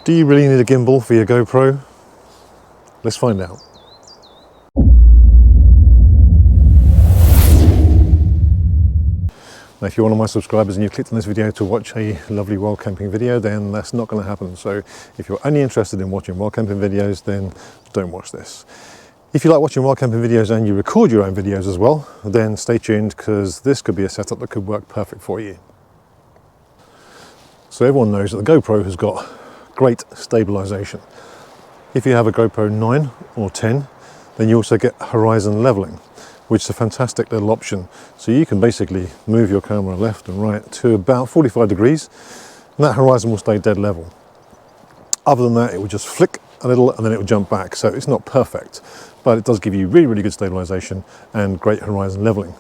Do you really need a gimbal for your GoPro? Let's find out. Now, if you're one of my subscribers and you've clicked on this video to watch a lovely wild camping video, then that's not going to happen. So if you're only interested in watching wild camping videos, then don't watch this. If you like watching wild camping videos and you record your own videos as well, then stay tuned, because this could be a setup that could work perfect for you. So everyone knows that the GoPro has got great stabilization. If you have a GoPro 9 or 10, then you also get horizon leveling, which is a fantastic little option. So you can basically move your camera left and right to about 45 degrees, and that horizon will stay dead level. Other than that, it will just flick a little and then it will jump back. So it's not perfect, but it does give you really, really good stabilization and great horizon leveling.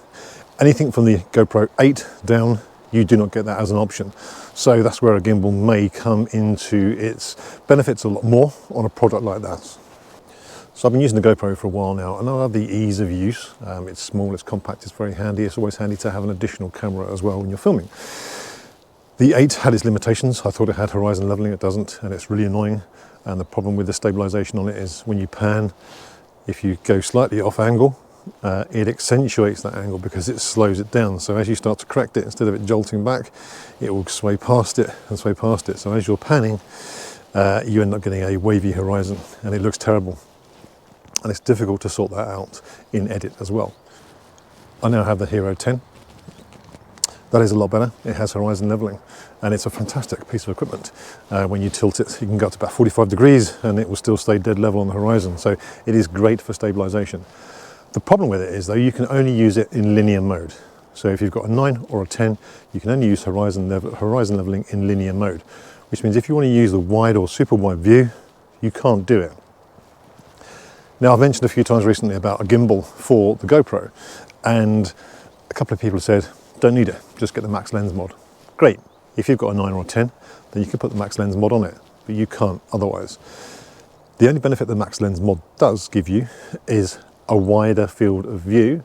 Anything from the GoPro 8 down, you do not get that as an option. So that's where a gimbal may come into its benefits a lot more on a product like that. So I've been using the GoPro for a while now, and I love the ease of use. It's small, it's compact, it's very handy. It's always handy to have an additional camera as well when you're filming. The 8 had its limitations. I thought it had horizon leveling, it doesn't, and it's really annoying. And the problem with the stabilization on it is when you pan, if you go slightly off angle, it accentuates that angle because it slows it down. So as you start to correct it, instead of it jolting back, it will sway past it and sway past it. So as you're panning, you end up getting a wavy horizon, and it looks terrible. And it's difficult to sort that out in edit as well. I now have the Hero 10. That is a lot better. It has horizon leveling, and it's a fantastic piece of equipment. When you tilt it, you can go up to about 45 degrees and it will still stay dead level on the horizon. So it is great for stabilization. The problem with it is, though, you can only use it in linear mode. So if you've got a 9 or a 10, you can only use horizon leveling in linear mode, which means if you want to use the wide or super wide view, you can't do it. Now, I've mentioned a few times recently about a gimbal for the GoPro, and a couple of people have said, don't need it, just get the max lens mod. Great, if you've got a 9 or a 10, then you can put the max lens mod on it, but you can't otherwise. The only benefit the max lens mod does give you is a wider field of view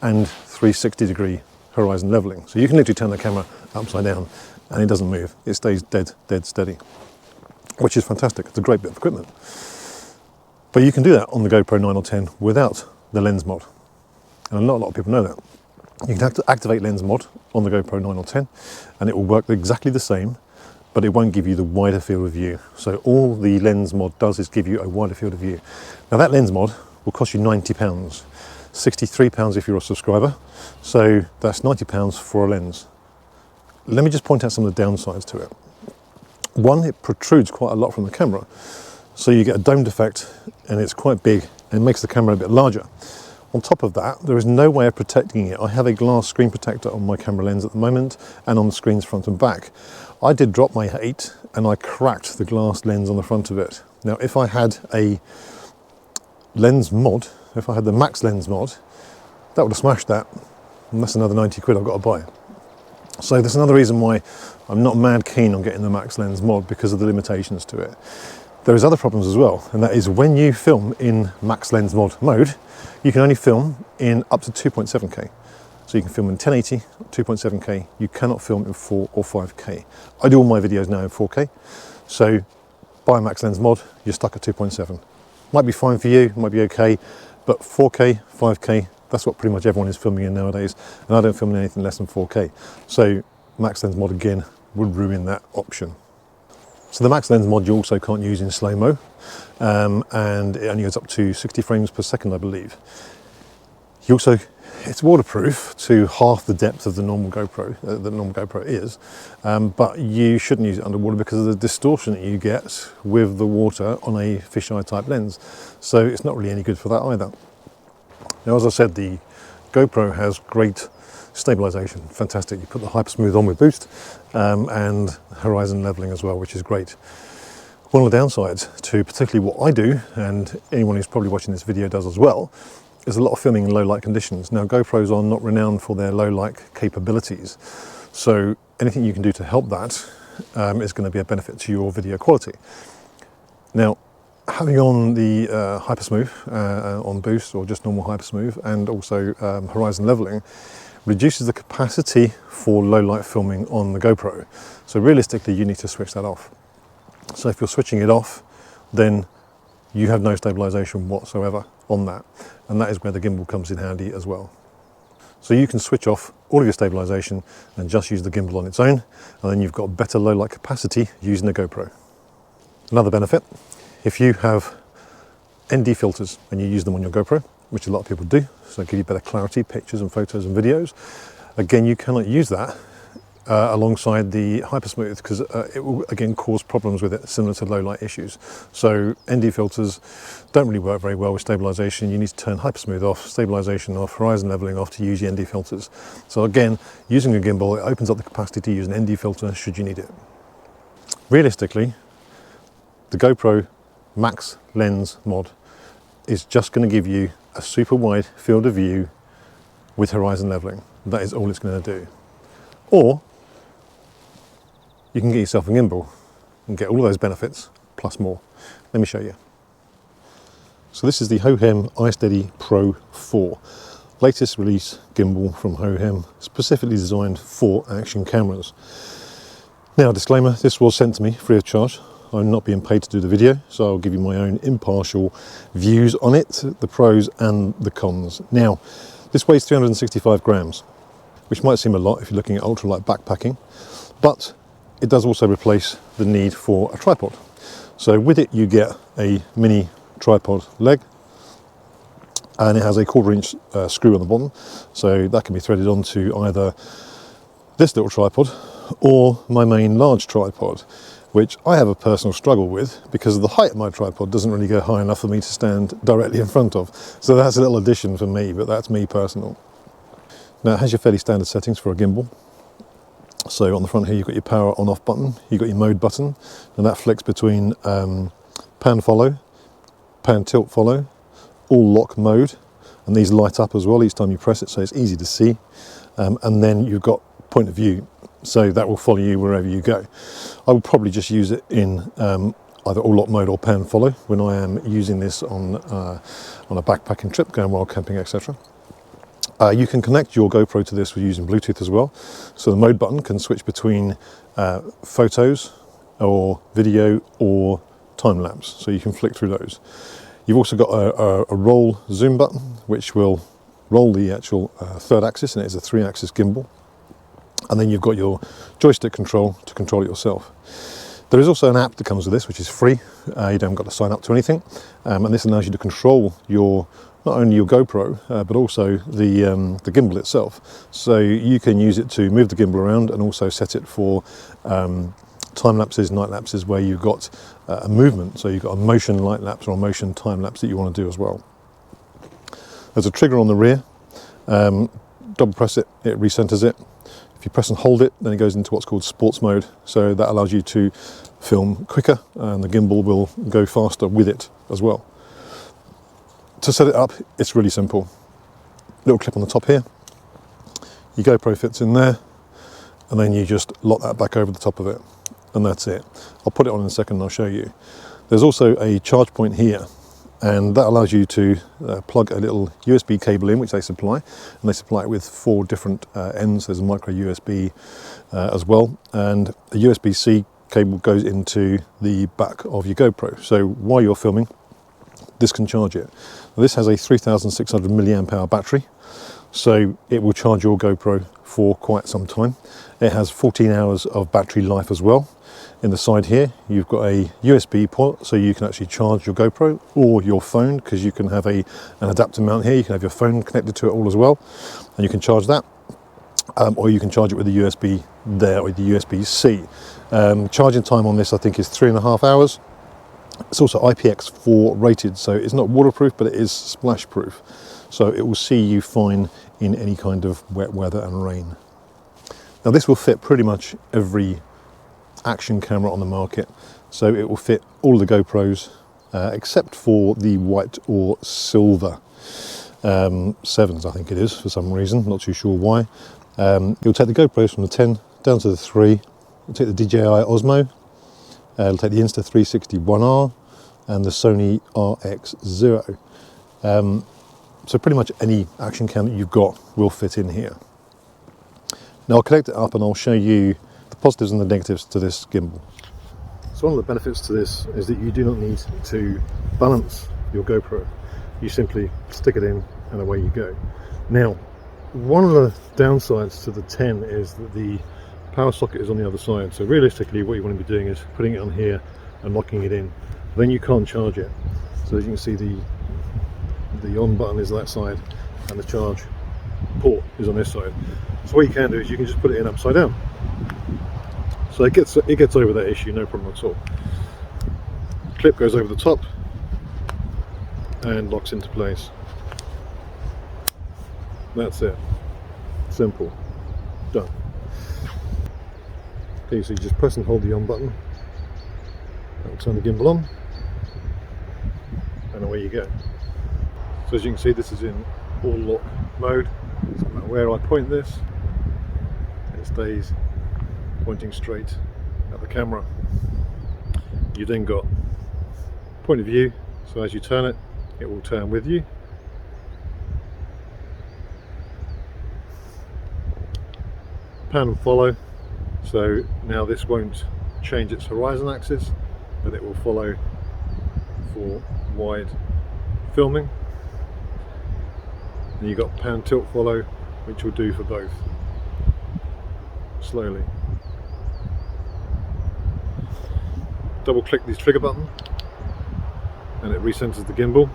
and 360 degree horizon leveling. So you can literally turn the camera upside down and it doesn't move. It stays dead steady, which is fantastic. It's a great bit of equipment. But you can do that on the GoPro 9 or 10 without the lens mod. And not a lot of people know that. You can have to activate lens mod on the GoPro 9 or 10 and it will work exactly the same, but it won't give you the wider field of view. So all the lens mod does is give you a wider field of view. Now that lens mod will cost you £90, £63 if you're a subscriber. So that's £90 for a lens. Let me just point out some of the downsides to it. One, it protrudes quite a lot from the camera. So you get a domed effect and it's quite big and makes the camera a bit larger. On top of that, there is no way of protecting it. I have a glass screen protector on my camera lens at the moment and on the screens front and back. I did drop my 8 and I cracked the glass lens on the front of it. Now, if I had a lens mod, if I had the max lens mod, that would have smashed that, and that's another 90 quid I've got to buy. So that's another reason why I'm not mad keen on getting the max lens mod, because of the limitations to it. There is other problems as well, and that is when you film in max lens mod mode, you can only film in up to 2.7K. So you can film in 1080, 2.7K, you cannot film in 4 or 5K. I do all my videos now in 4K, so buy a max lens mod, you're stuck at 2.7. Might be fine for you, might be okay, but 4K, 5K, that's what pretty much everyone is filming in nowadays, and I don't film in anything less than 4K. So max lens mod again would ruin that option. So the max lens mod you also can't use in slow-mo, and it only goes up to 60 frames per second, I believe. You also, it's waterproof to half the depth of the normal GoPro, is, but you shouldn't use it underwater because of the distortion that you get with the water on a fisheye type lens. So it's not really any good for that either. Now, as I said, the GoPro has great stabilization, fantastic. You put the hyper smooth on with boost and horizon leveling as well, which is great. One of the downsides to particularly what I do, and anyone who's probably watching this video does as well, is a lot of filming in low light conditions. Now, GoPros are not renowned for their low light capabilities, so anything you can do to help that is going to be a benefit to your video quality. Now, having on the hypersmooth on boost or just normal hypersmooth, and also horizon leveling, reduces the capacity for low light filming on the GoPro. So realistically, you need to switch that off. So if you're switching it off, then you have no stabilization whatsoever on that. And that is where the gimbal comes in handy as well. So you can switch off all of your stabilization and just use the gimbal on its own, and then you've got better low light capacity using the GoPro. Another benefit, if you have ND filters and you use them on your GoPro, which a lot of people do, so give you better clarity, pictures and photos and videos, again, you cannot use that alongside the hypersmooth, because it will again cause problems with it, similar to low light issues. So ND filters don't really work very well with stabilization. You need to turn hypersmooth off, stabilization off, horizon leveling off to use your ND filters. So again, using a gimbal, it opens up the capacity to use an ND filter should you need it. Realistically, the GoPro Max Lens mod is just going to give you a super wide field of view with horizon leveling. That is all it's going to do. Or you can get yourself a gimbal and get all of those benefits plus more. Let me show you. So this is the Hohem Isteady Pro4, latest release gimbal from Hohem, specifically designed for action cameras. Now, disclaimer, this was sent to me free of charge. I'm not being paid to do the video, so I'll give you my own impartial views on it, the pros and the cons. Now, this weighs 365 grams, which might seem a lot if you're looking at ultralight backpacking, but it does also replace the need for a tripod. So with it, you get a mini tripod leg, and it has a 1/4 inch screw on the bottom, so that can be threaded onto either this little tripod or my main large tripod, which I have a personal struggle with because of the height of my tripod doesn't really go high enough for me to stand directly in front of. So that's a little addition for me, but that's me personal. Now, it has your fairly standard settings for a gimbal. So on the front here, you've got your power on off button, you've got your mode button, and that flicks between pan follow, pan tilt follow, all lock mode, and these light up as well each time you press it, so it's easy to see. And then you've got point of view, so that will follow you wherever you go. I would probably just use it in either all lock mode or pan follow when I am using this on a backpacking trip, going wild camping, etc. You can connect your GoPro to this with using Bluetooth as well. So the mode button can switch between photos or video or time lapse, so you can flick through those. You've also got a roll zoom button, which will roll the actual third axis, and it is a 3-axis gimbal. And then you've got your joystick control to control it yourself. There is also an app that comes with this, which is free. You don't got to sign up to anything, and this allows you to control your not only your GoPro but also the gimbal itself. So you can use it to move the gimbal around and also set it for time lapses, night lapses, where you've got a movement. So you've got a motion light lapse or a motion time lapse that you want to do as well. There's a trigger on the rear. Double press it, it recenters it. If you press and hold it, then it goes into what's called sports mode. So that allows you to film quicker, and the gimbal will go faster with it as well. To set it up, it's really simple. Little clip on the top here. Your GoPro fits in there, and then you just lock that back over the top of it, and that's it. I'll put it on in a second and I'll show you. There's also a charge point here, and that allows you to plug a little USB cable in, which they supply, and they supply it with 4 different ends. There's a micro USB as well, and a USB-C cable goes into the back of your GoPro. So while you're filming, this can charge it. Now, this has a 3,600 milliamp hour battery, so it will charge your GoPro for quite some time. It has 14 hours of battery life as well. In the side here, you've got a USB port, so you can actually charge your GoPro or your phone, because you can have an adapter mount here. You can have your phone connected to it all as well, and you can charge that. Or you can charge it with the USB there, or the USB-C. Charging time on this, I think, is 3.5 hours. It's also IPX4 rated, so it's not waterproof, but it is splash proof. So it will see you fine in any kind of wet weather and rain. Now, this will fit pretty much every action camera on the market. So it will fit all the GoPros, except for the white or silver 7s, I think it is, for some reason, not too sure why. It'll take the GoPros from the 10 down to the 3. It'll take the DJI Osmo. It'll take the Insta360 and the Sony RX0. So pretty much any action cam that you've got will fit in here. Now I'll connect it up and I'll show you the positives and the negatives to this gimbal. So So one of the benefits to this is that you do not need to balance your GoPro. You simply stick it in and away you go. Now, one of the downsides to the 10 is that the power socket is on the other side. So realistically, what you want to be doing is putting it on here and locking it in. Then you can't charge it. So as you can see, the on button is that side and the charge port is on this side. So what you can do is you can just put it in upside down. So it gets over that issue, no problem at all. Clip goes over the top and locks into place. That's it. Simple. Done. Okay, so you just press and hold the on button. That'll turn the gimbal on. And away you go. So as you can see, this is in all lock mode. So no matter where I point this, it stays pointing straight at the camera. You've then got point of view, so as you turn it, it will turn with you. Pan and follow, so now this won't change its horizon axis, but it will follow for wide filming. And you've got pan tilt follow, which will do for both. Slowly. Double click this trigger button and it recenters the gimbal.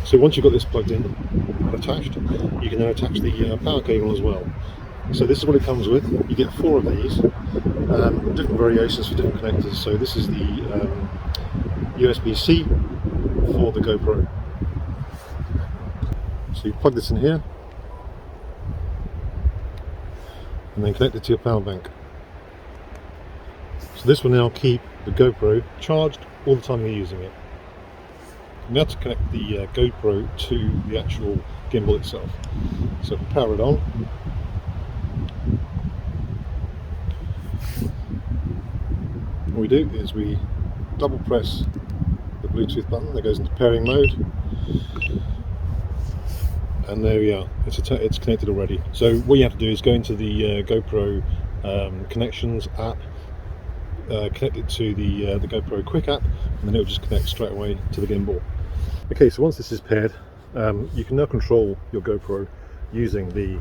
So once you've got this plugged in and attached, you can then attach the power cable as well. So this is what it comes with. You get 4 of these, different variations for different connectors. So this is the USB-C for the GoPro. So you plug this in here and then connect it to your power bank. So this will now keep the GoPro charged all the time you're using it. Now to connect the GoPro to the actual gimbal itself. So if we power it on, what we do is we double press the Bluetooth button that goes into pairing mode, and there we are, it's connected already. So what you have to do is go into the GoPro connections app, connect it to the GoPro Quick app, and then it will just connect straight away to the gimbal. Okay, so once this is paired, you can now control your GoPro using the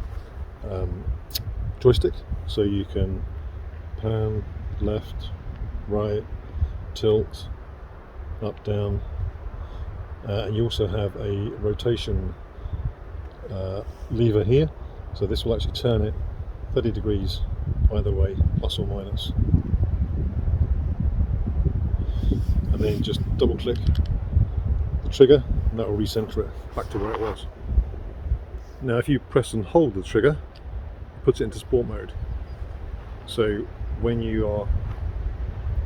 joystick. So you can pan, left, right, tilt, up, down, and you also have a rotation lever here. So this will actually turn it 30 degrees either way, plus or minus. And then just double click the trigger and that will recenter it back to where it was. Now if you press and hold the trigger, it puts it into sport mode. So when you are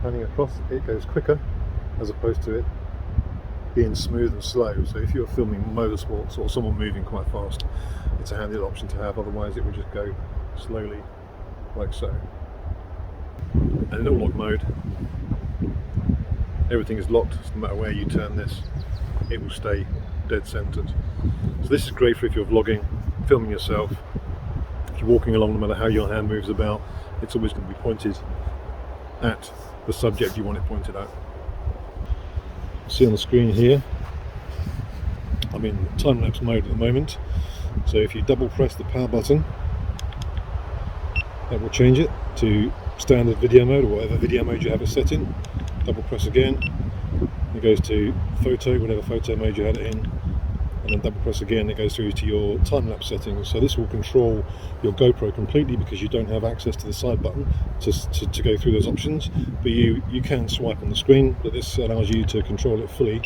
panning across, it goes quicker as opposed to it being smooth and slow. So if you're filming motorsports or someone moving quite fast, it's a handy option to have, otherwise it will just go slowly like so. And in all lock mode, everything is locked, so no matter where you turn this, it will stay dead centered. So this is great for if you're vlogging, filming yourself. If you're walking along, no matter how your hand moves about, it's always going to be pointed at the subject you want it pointed at. See on the screen here, I'm in time-lapse mode at the moment. So if you double press the power button, that will change it to standard video mode or whatever video mode you have it set in. Double press again, it goes to photo, whatever photo mode you had it in, and then double press again, it goes through to your time-lapse settings. So this will control your GoPro completely because you don't have access to the side button to go through those options, but you can swipe on the screen, but this allows you to control it fully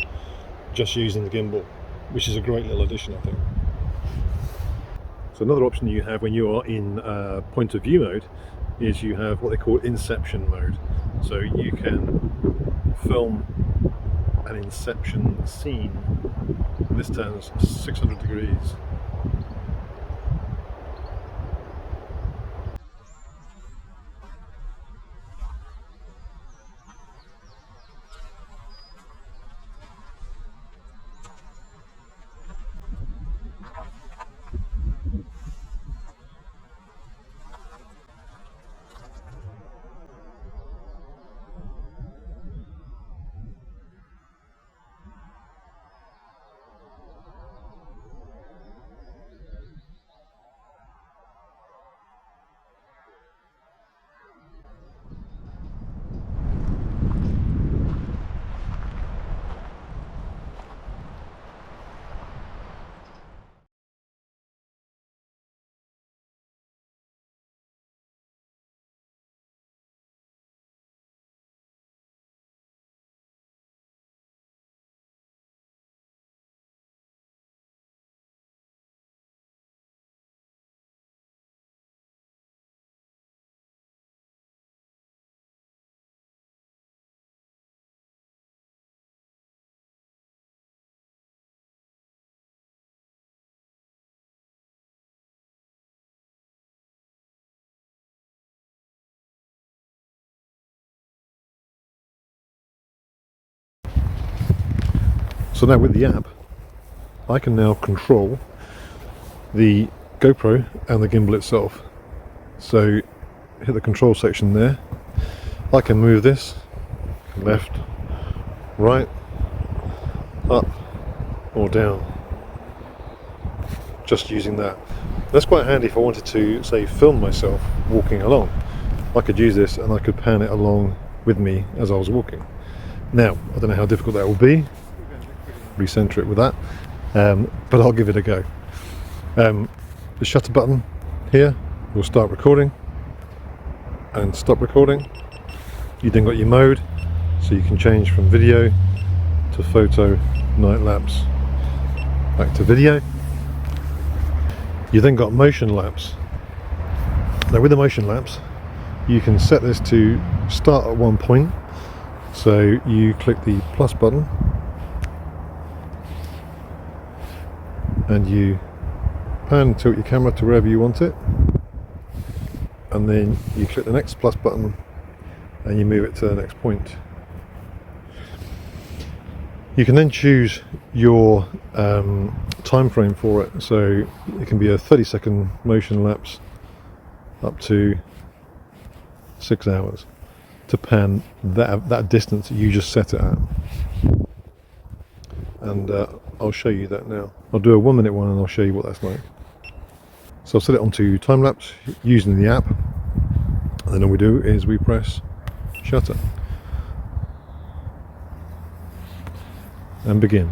just using the gimbal, which is a great little addition, I think. So another option you have when you are in point of view mode is you have what they call inception mode. So you can film an inception scene. This turns 600 degrees. So now with the app, I can now control the GoPro and the gimbal itself. So hit the control section there. I can move this left, right, up or down, just using that. That's quite handy if I wanted to, say, film myself walking along. I could use this and I could pan it along with me as I was walking. Now, I don't know how difficult that will be, recenter it with that, but I'll give it a go. The shutter button here will start recording and stop recording. You then got your mode, so you can change from video to photo, night lapse, back to video. You then got motion lapse. Now with the motion lapse, you can set this to start at one point. So you click the plus button and you pan and tilt your camera to wherever you want it, and then you click the next plus button and you move it to the next point. You can then choose your time frame for it, so it can be a 30-second motion lapse up to 6 hours to pan that distance that you just set it at. And I'll show you that now. I'll do a 1 minute one and I'll show you what that's like. So I'll set it onto time lapse using the app, and then all we do is we press shutter and begin.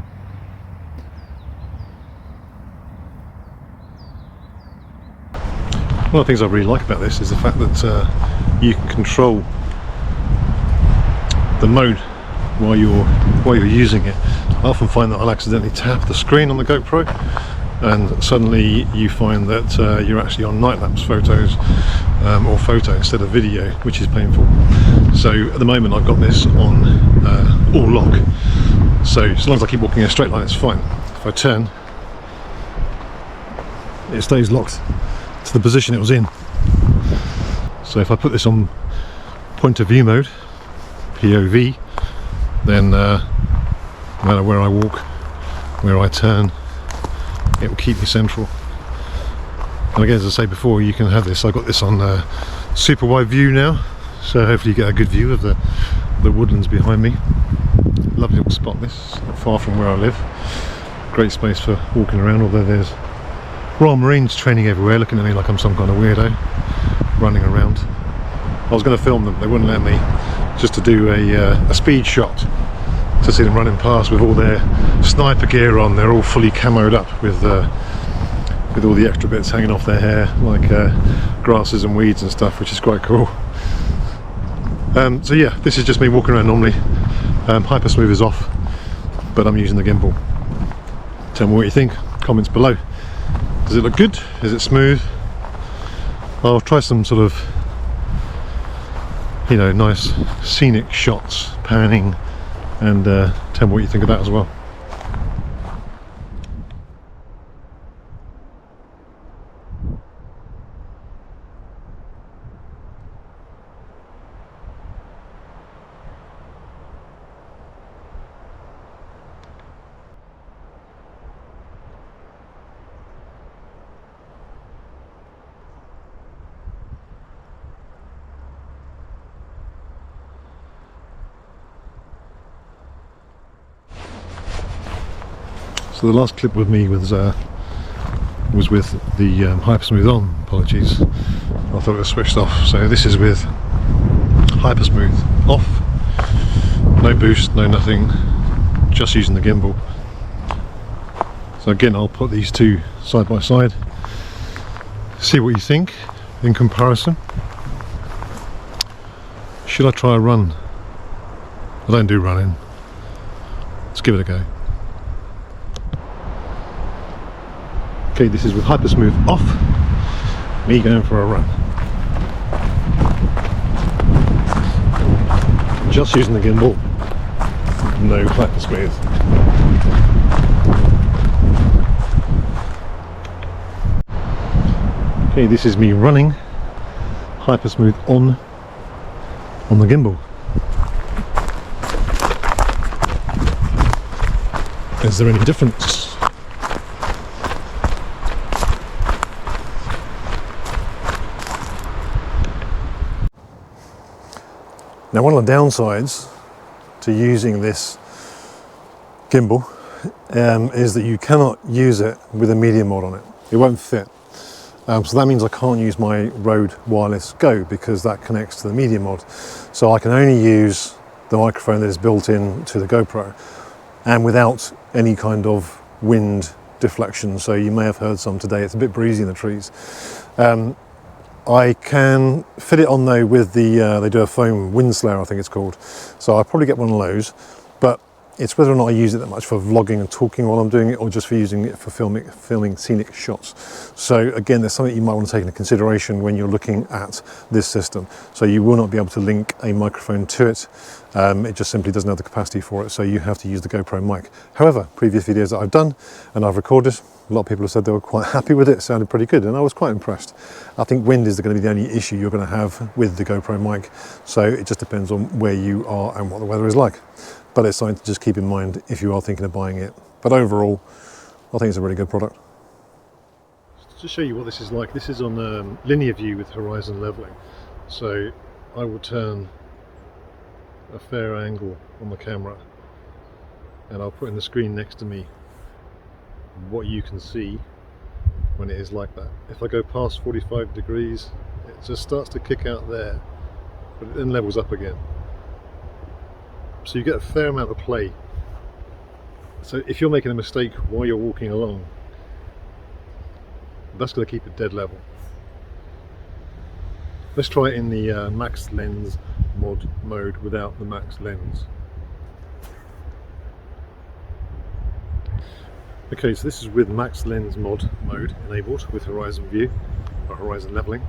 One of the things I really like about this is the fact that you can control the mode while you're using it. I often find that I'll accidentally tap the screen on the GoPro and suddenly you find that you're actually on night lapse photos or photo instead of video, which is painful. So at the moment I've got this on all lock, so as long as I keep walking in a straight line it's fine. If I turn, it stays locked to the position it was in. So if I put this on point of view mode, POV, then no matter where I walk, where I turn, it will keep me central. And again, as I say before, you can have this, I've got this on super wide view now, so hopefully you get a good view of the woodlands behind me. Lovely little spot this, not far from where I live. Great space for walking around, although there's Royal Marines training everywhere, looking at me like I'm some kind of weirdo running around. I was going to film them, they wouldn't let me, just to do a speed shot to see them running past with all their sniper gear on. They're all fully camoed up with all the extra bits hanging off their hair, like grasses and weeds and stuff, which is quite cool. So yeah, this is just me walking around normally. Hyper smooth is off, but I'm using the gimbal. Tell me what you think, comments below. Does it look good? Is it smooth? I'll try some sort of, you know, nice scenic shots, panning, and tell me what you think of that as well. So the last clip with me was with the Hypersmooth on, apologies. I thought it was switched off. So this is with Hypersmooth off, no boost, no nothing, just using the gimbal. So again, I'll put these two side by side, see what you think in comparison. Should I try a run? I don't do running. Let's give it a go. Okay, this is with Hypersmooth off, me going for a run. Just using the gimbal, no Hypersmooth. Okay, this is me running, Hypersmooth on the gimbal. Is there any difference? Now, one of the downsides to using this gimbal is that you cannot use it with a media mod on it. It won't fit. So that means I can't use my Rode Wireless Go because that connects to the media mod. So I can only use the microphone that is built in to the GoPro and without any kind of wind deflection. So you may have heard some today. It's a bit breezy in the trees. I can fit it on though with the, they do a foam wind slayer, I think it's called. So I'll probably get one of those, but it's whether or not I use it that much for vlogging and talking while I'm doing it, or just for using it for filming scenic shots. So again, there's something you might want to take into consideration when you're looking at this system. So you will not be able to link a microphone to it. It just simply doesn't have the capacity for it. So you have to use the GoPro mic. However, previous videos that I've done and I've recorded, a lot of people have said they were quite happy with it. It sounded pretty good, and I was quite impressed. I think wind is going to be the only issue you're going to have with the GoPro mic. So it just depends on where you are and what the weather is like. But it's something to just keep in mind if you are thinking of buying it. But overall, I think it's a really good product. To show you what this is like, this is on linear view with horizon leveling. So I will turn a fair angle on the camera and I'll put in the screen next to me what you can see when it is like that. If I go past 45 degrees, it just starts to kick out there, but it then levels up again. So you get a fair amount of play. So if you're making a mistake while you're walking along, that's going to keep it dead level. Let's try it in the max lens mod mode without the max lens. Okay, so this is with max lens mod mode enabled with horizon view or horizon leveling,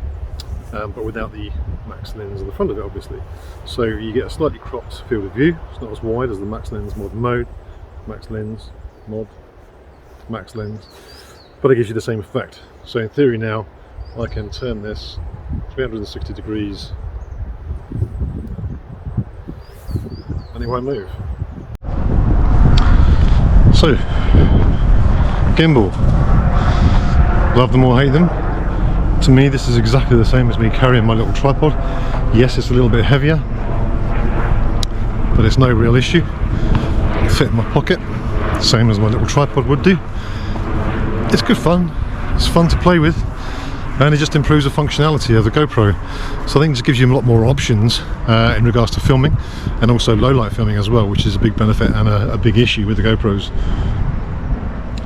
but without the max lens on the front of it, obviously. So you get a slightly cropped field of view. It's not as wide as the max lens mod mode, max lens mod, max lens, but it gives you the same effect. So in theory now, I can turn this 360 degrees and it won't move. So, gimbal, love them or hate them. To me, this is exactly the same as me carrying my little tripod. Yes, it's a little bit heavier, but it's no real issue. It'll fit in my pocket, same as my little tripod would do. It's good fun, it's fun to play with, and it just improves the functionality of the GoPro. So I think it just gives you a lot more options in regards to filming, and also low light filming as well, which is a big benefit and a big issue with the GoPros.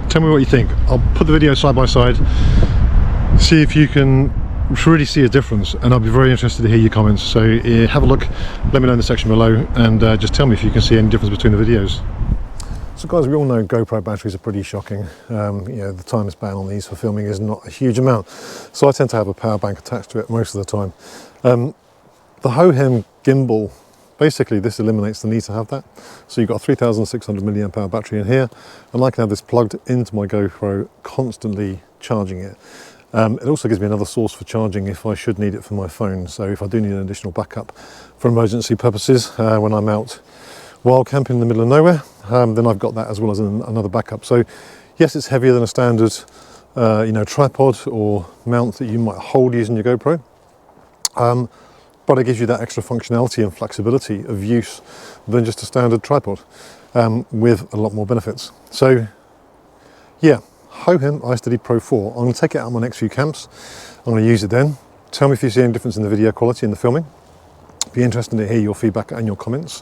Tell me what you think. I'll put the video side by side, see if you can really see a difference, and I'll be very interested to hear your comments. So have a look, let me know in the section below, and just tell me if you can see any difference between the videos. So guys, we all know GoPro batteries are pretty shocking. You know, the time span on these for filming is not a huge amount, so I tend to have a power bank attached to it most of the time. The Hohem gimbal, basically this eliminates the need to have that. So you've got a 3600 milliamp hour battery in here, and I can have this plugged into my GoPro, constantly charging it. It also gives me another source for charging if I should need it for my phone. So if I do need an additional backup for emergency purposes when I'm out wild camping in the middle of nowhere, then I've got that as well as another backup. So yes, it's heavier than a standard you know, tripod or mount that you might hold using your GoPro, but it gives you that extra functionality and flexibility of use than just a standard tripod, with a lot more benefits. So yeah, Hohem Isteady Pro4. I'm going to take it out on my next few camps. I'm going to use it then. Tell me if you see any difference in the video quality and the filming. Be interested to hear your feedback and your comments.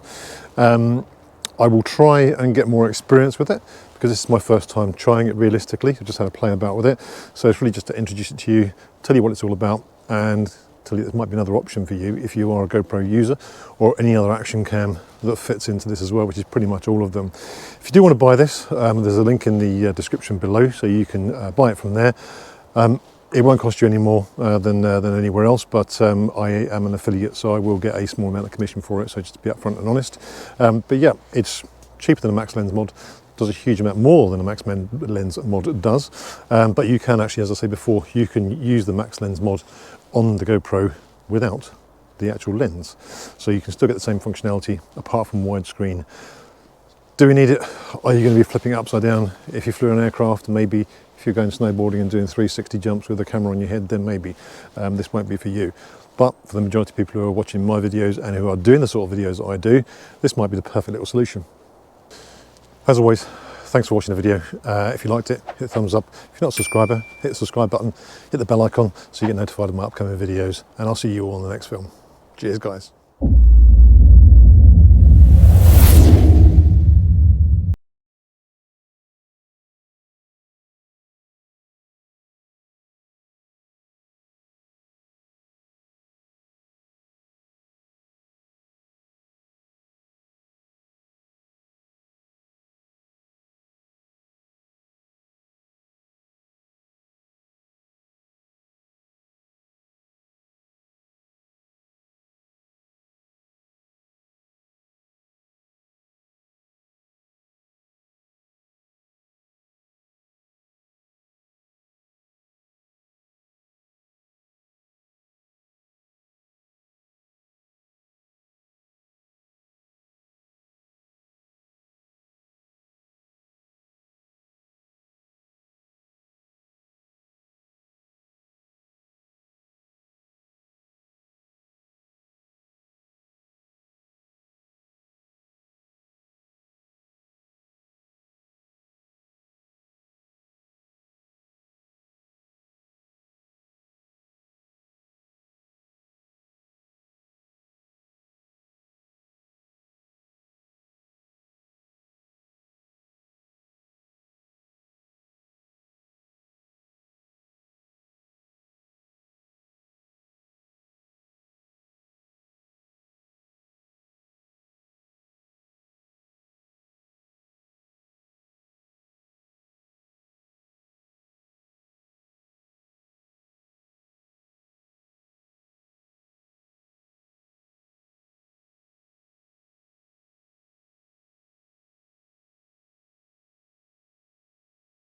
I will try and get more experience with it, because this is my first time trying it realistically. I just had to play about with it. So it's really just to introduce it to you, tell you what it's all about, and tell you there might be another option for you if you are a GoPro user, or any other action cam that fits into this as well, which is pretty much all of them. If you do want to buy this, there's a link in the description below, so you can buy it from there. It won't cost you any more than anywhere else, but I am an affiliate, so I will get a small amount of commission for it, so just to be upfront and honest. But yeah, it's cheaper than a max lens mod, does a huge amount more than a max lens mod does, but you can actually, as I said before, you can use the max lens mod on the GoPro without the actual lens. So you can still get the same functionality apart from widescreen Do we need it? Are you going to be flipping it upside down? If you flew an aircraft, maybe. If you're going snowboarding and doing 360 jumps with a camera on your head, then maybe. This won't be for you. But for the majority of people who are watching my videos and who are doing the sort of videos that I do, this might be the perfect little solution. As always, thanks for watching the video. If you liked it, hit the thumbs up. If you're not a subscriber, hit the subscribe button, hit the bell icon so you get notified of my upcoming videos, and I'll see you all in the next film. Cheers, guys.